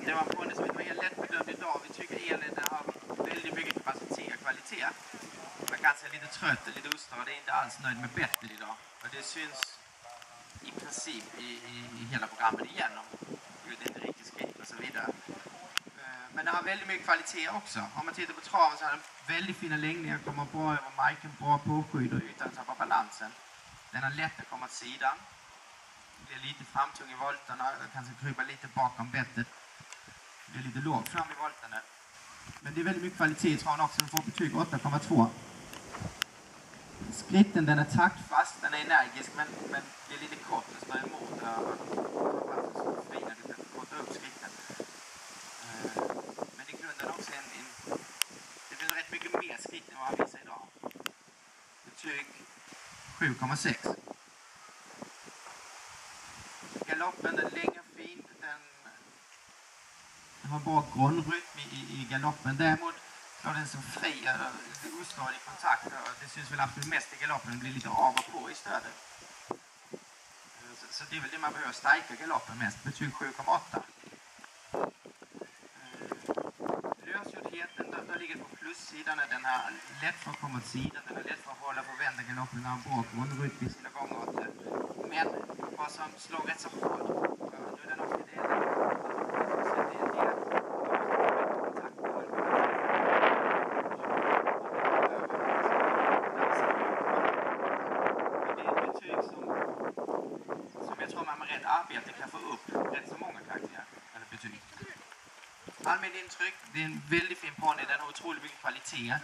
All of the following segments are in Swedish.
Det var en ponny som inte var helt lättbedömd idag. Vi tycker Elin har väldigt mycket kapacitet och kvalitet. Man kan se lite trött och lite ostadig. Det är inte alls nöjd med bettet idag. Och det syns i princip i hela programmet igenom. Det är inte riktigt skritt och så vidare. Men det har väldigt mycket kvalitet också. Om man tittar på traven så har den väldigt fina längningar. Kommer bra över marken, bra påskydd och utan att tappa balansen. Den har lätt att komma till sidan. Det blir lite framtung i volterna. Den kan krypa lite bakom bettet. Det blir lite lågt fram i volterna. Men det är väldigt mycket kvalitet i traven också. Den får betyg 8,2. Skritten den är taktfast. Den är energisk men det är lite kort. Den står emot. Fina lite korta upp skritten. Men i grunden också det blir rätt mycket mer skritt än vad han visar idag. Betyg 7,6. Galoppen den längre fin. Den har bra grundrytm i galoppen. Däremot slår den som fri lite ostadig kontakt. Det syns väl absolut mest i galoppen. Den blir lite av och på i stödet. Så det är väl det man behöver stärka galoppen mest. Betyg 7,8. Lösgjordheten, där ligger på plussidan. Den har lätt för att komma till sidan. Den har lätt för att hålla för att vända galoppen när han bra grundrytm i sina gånger. Men vad som slår rätt så hårt. Nu är den också i delen. Arbete kan få upp rätt så många karaktärer eller betyg. Allmänt intryck, det är en väldigt fin ponny, den har otroligt mycket kvalitet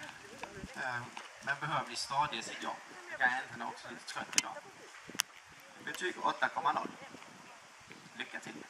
men behöver bli stadig i sitt jobb. Den är också lite trött idag. Betyg 8,0. Lycka till!